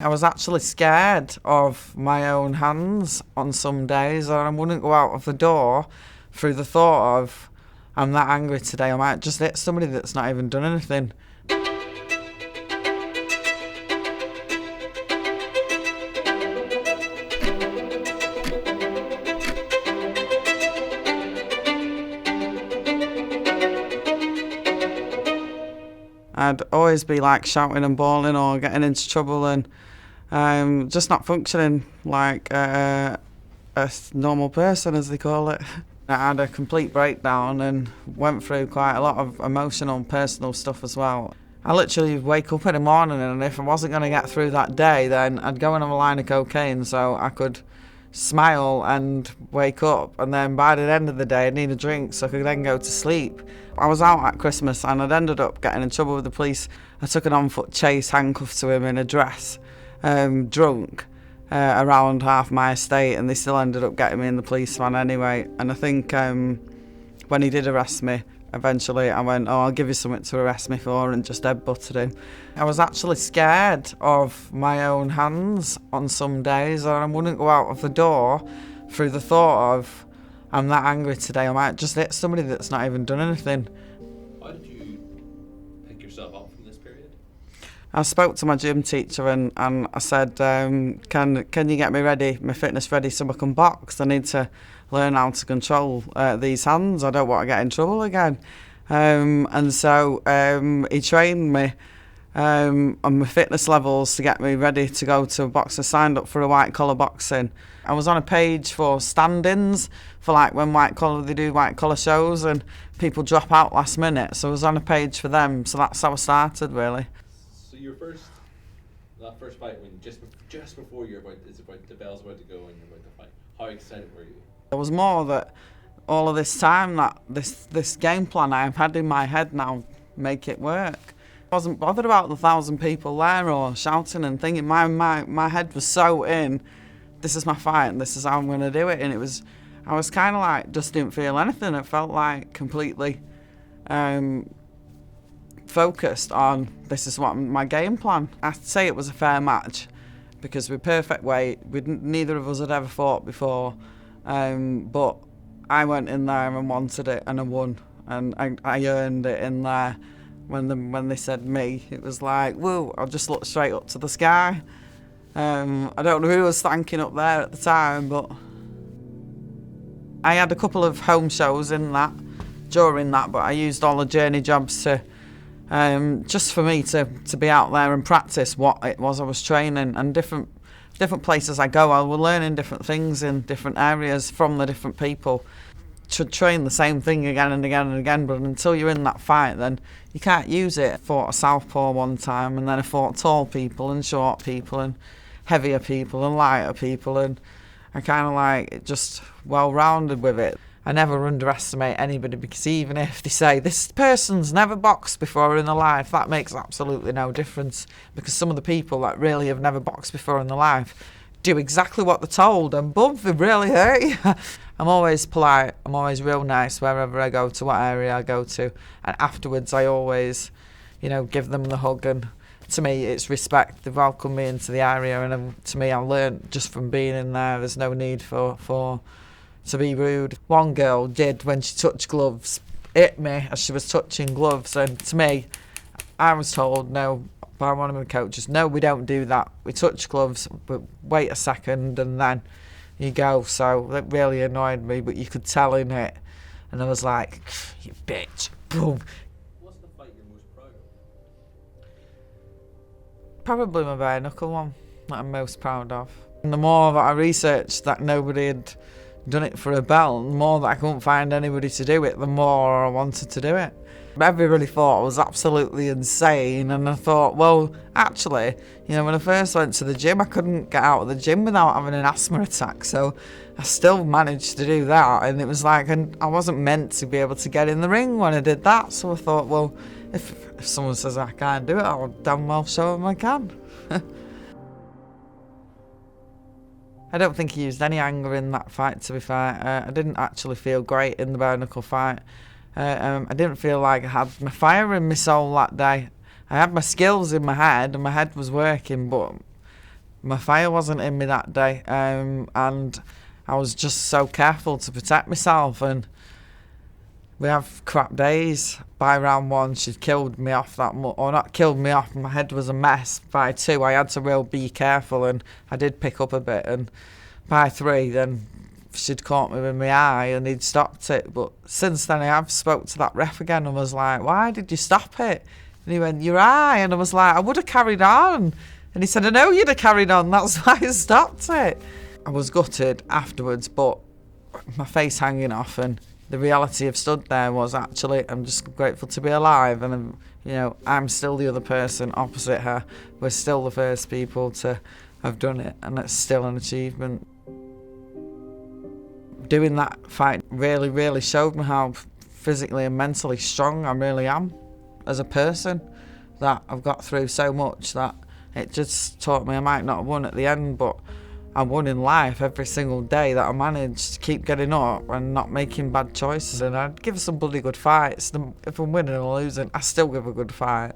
I was actually scared of my own hands on some days, and I wouldn't go out of the door through the thought of, I'm that angry today, I might just hit somebody that's not even done anything. I'd always be like shouting and bawling or getting into trouble and just not functioning like a normal person, as they call it. I had a complete breakdown and went through quite a lot of emotional and personal stuff as well. I literally wake up in the morning, and if I wasn't going to get through that day, then I'd go and have a line of cocaine so I could smile and wake up, and then by the end of the day I'd need a drink so I could then go to sleep. I was out at Christmas and I'd ended up getting in trouble with the police. I took an on-foot chase, handcuffed to him in a dress, drunk, around half my estate, and they still ended up getting me in the police van anyway. And I think when he did arrest me, eventually I went, I'll give you something to arrest me for, and just head-butted him. I was actually scared of my own hands on some days, and I wouldn't go out of the door through the thought of, I'm that angry today, I might just hit somebody that's not even done anything. How did you pick yourself up from this period? I spoke to my gym teacher and I said, can you get me ready, my fitness ready so I can box? I need to learn how to control these hands. I don't want to get in trouble again. And so he trained me on my fitness levels to get me ready to go to a box. I signed up for a white collar boxing. I was on a page for stand-ins for like when they do white collar shows and people drop out last minute. So I was on a page for them. So that's how I started, really. So that first fight, when just before the bell's about to go and you're about to fight, how excited were you? It was more that all of this time, that this game plan I've had in my head now, make it work. I wasn't bothered about the 1,000 people there or shouting and thinking. My head was so in, this is my fight and this is how I'm going to do it. And I was kind of like, just didn't feel anything. It felt like completely focused on, this is what my game plan. I'd say it was a fair match because we're perfect weight. Neither of us had ever fought before. But I went in there and wanted it, and I won, and I earned it in there. When they said me, it was like, whoa, I just looked straight up to the sky. I don't know who was thanking up there at the time, but I had a couple of home shows during that, but I used all the journey jobs to just for me to be out there and practice what it was I was training. And different places I go, I will learning different things in different areas from the different people to train the same thing again and again and again. But until you're in that fight, then you can't use it. I fought a southpaw one time, and then I fought tall people and short people and heavier people and lighter people, and I kind of like just well-rounded with it. I never underestimate anybody, because even if they say this person's never boxed before in their life, that makes absolutely no difference, because some of the people that really have never boxed before in their life do exactly what they're told, and boom, they really hurt you. I'm always polite, I'm always real nice wherever I go to, what area I go to, and afterwards I always, give them the hug. And to me it's respect. They welcome me into the area, and to me I learned just from being in there's no need to be rude. One girl did, when she touched gloves, hit me as she was touching gloves, and to me, I was told no by one of my coaches, no, we don't do that. We touch gloves, but wait a second and then you go. So that really annoyed me, but you could tell in it, and I was like, you bitch, boom. What's the fight you're most proud of? Probably my bare-knuckle one that I'm most proud of. And the more that I researched that nobody had done it for a belt, the more that I couldn't find anybody to do it, the more I wanted to do it. Everybody thought I was absolutely insane, and I thought, well, actually, when I first went to the gym, I couldn't get out of the gym without having an asthma attack, so I still managed to do that. And it was like, and I wasn't meant to be able to get in the ring when I did that, so I thought, well, if someone says I can't do it, I'll damn well show them I can. I don't think he used any anger in that fight, to be fair. I didn't actually feel great in the bare-knuckle fight. I didn't feel like I had my fire in my soul that day. I had my skills in my head, and my head was working, but my fire wasn't in me that day, and I was just so careful to protect myself. And we have crap days. By round 1, she'd killed me off or not killed me off, my head was a mess. By 2, I had to really be careful, and I did pick up a bit. And by 3, then she'd caught me with my eye and he'd stopped it. But since then I have spoke to that ref again and was like, why did you stop it? And he went, your eye. And I was like, I would have carried on. And he said, I know you'd have carried on, that's why I stopped it. I was gutted afterwards, but my face hanging off, and the reality of stood there was, actually, I'm just grateful to be alive, and I'm still the other person opposite her. We're still the first people to have done it, and it's still an achievement. Doing that fight really, really showed me how physically and mentally strong I really am as a person, that I've got through so much that it just taught me I might not have won at the end, but I won in life every single day, that I managed to keep getting up and not making bad choices. And I'd give some bloody good fights. If I'm winning or losing, I still give a good fight.